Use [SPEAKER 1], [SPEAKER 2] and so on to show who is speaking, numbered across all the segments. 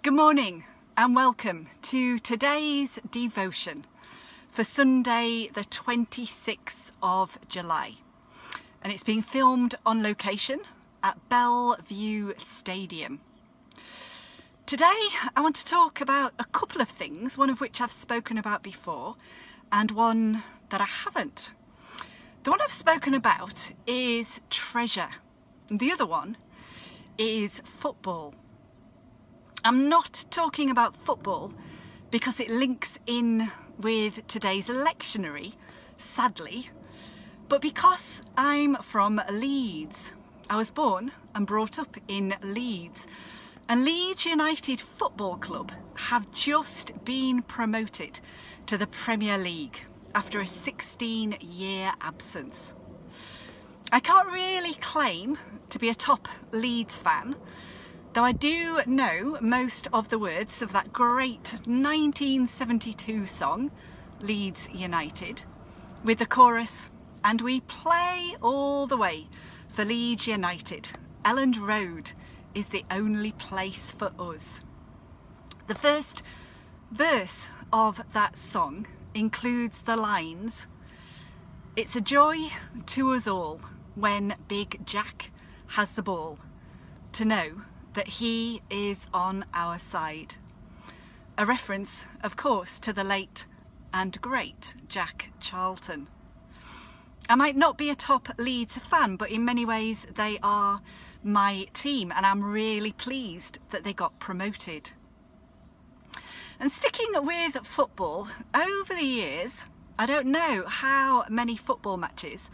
[SPEAKER 1] Good morning and welcome to today's devotion for Sunday the 26th of July, and it's being filmed on location at Bellevue Stadium. Today I want to talk about a couple of things, one of which I've spoken about before and one that I haven't. The one I've spoken about is treasure, and the other one is football. I'm not talking about football because it links in with today's lectionary, sadly, but because I'm from Leeds. I was born and brought up in Leeds, and Leeds United Football Club have just been promoted to the Premier League after a 16-year absence. I can't really claim to be a top Leeds fan, though I do know most of the words of that great 1972 song, Leeds United, with the chorus, "And we play all the way for Leeds United. Elland Road is the only place for us." The first verse of that song includes the lines, "It's a joy to us all when Big Jack has the ball, to know that he is on our side." A reference, of course, to the late and great Jack Charlton. I might not be a top Leeds fan, but in many ways they are my team, and I'm really pleased that they got promoted. And sticking with football, over the years, I don't know how many football matches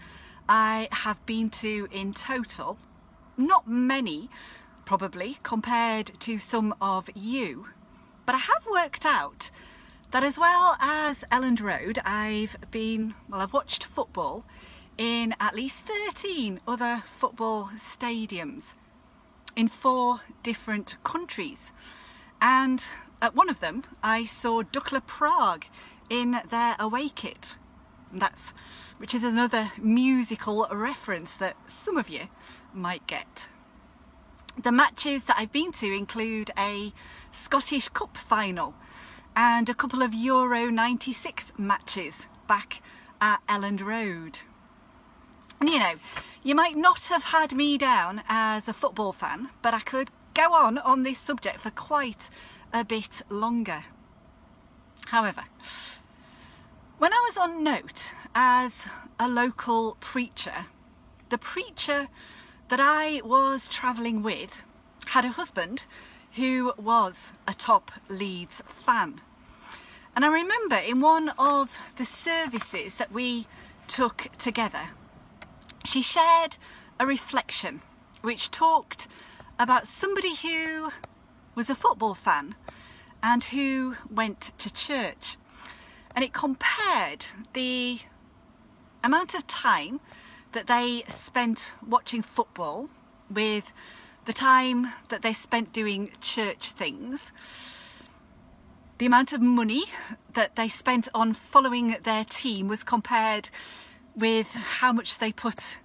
[SPEAKER 1] I have been to in total. Not many, probably, compared to some of you, but I have worked out that as well as Elland Road, I've watched football in at least 13 other football stadiums in 4 different countries, and at one of them I saw Dukla Prague in their away kit, which is another musical reference that some of you might get. The matches that I've been to include a Scottish Cup final and a couple of Euro 96 matches back at Elland Road. And you might not have had me down as a football fan, but I could go on this subject for quite a bit longer. However, when I was on note as a local preacher, the preacher that I was travelling with had a husband who was a top Leeds fan. And I remember in one of the services that we took together, she shared a reflection which talked about somebody who was a football fan and who went to church. And it compared the amount of time that they spent watching football with the time that they spent doing church things, the amount of money that they spent on following their team was compared with how much they put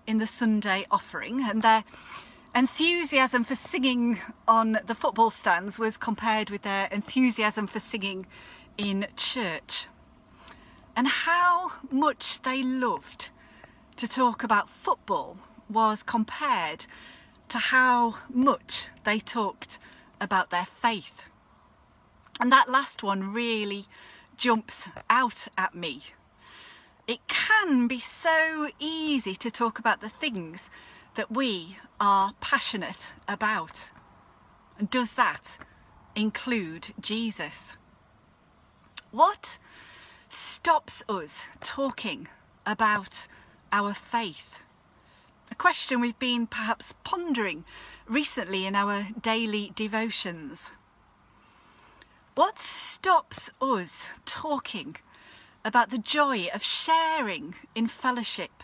[SPEAKER 1] in the Sunday offering, and their enthusiasm for singing on the football stands was compared with their enthusiasm for singing in church, and how much they loved to talk about football was compared to how much they talked about their faith. And that last one really jumps out at me. It can be so easy to talk about the things that we are passionate about. And does that include Jesus? What stops us talking about our faith? A question we've been perhaps pondering recently in our daily devotions. What stops us talking about the joy of sharing in fellowship,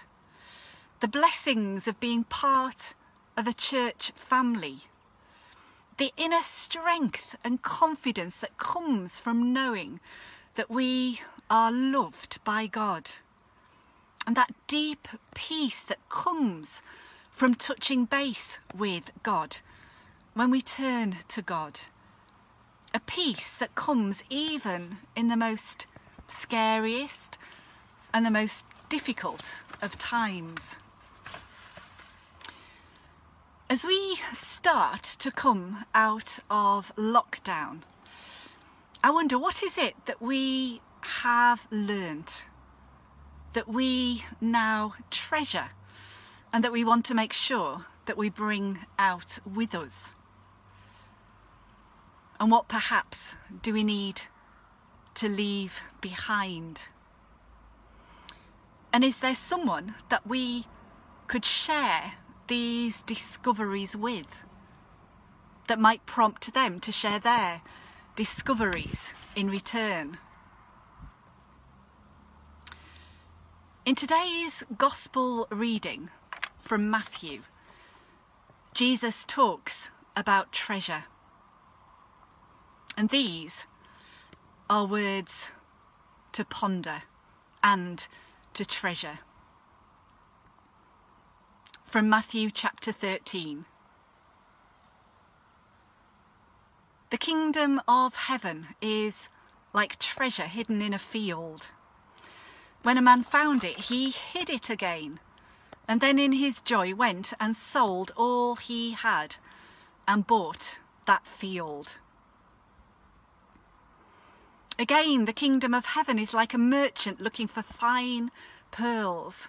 [SPEAKER 1] the blessings of being part of a church family, the inner strength and confidence that comes from knowing that we are loved by God, and that deep peace that comes from touching base with God when we turn to God a peace that comes even in the most scariest and the most difficult of times. As we start to come out of lockdown, I wonder, what is it that we have learnt, that we now treasure, and that we want to make sure that we bring out with us? And what perhaps do we need to leave behind? And is there someone that we could share these discoveries with, that might prompt them to share their discoveries in return? In today's Gospel reading from Matthew, Jesus talks about treasure. And these are words to ponder and to treasure. From Matthew chapter 13. The kingdom of heaven is like treasure hidden in a field. When a man found it, he hid it again, and then in his joy went and sold all he had and bought that field. Again, the kingdom of heaven is like a merchant looking for fine pearls.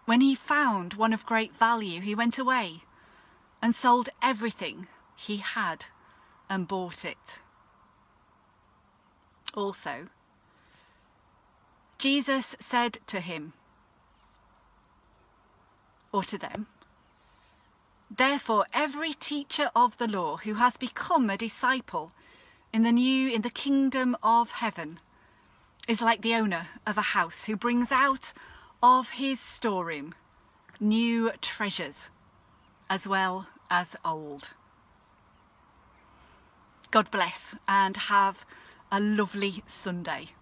[SPEAKER 1] When he found one of great value, he went away and sold everything he had and bought it. Also, Jesus said to him, or to them, "Therefore every teacher of the law who has become a disciple in the kingdom of heaven is like the owner of a house who brings out of his storeroom new treasures as well as old." God bless and have a lovely Sunday.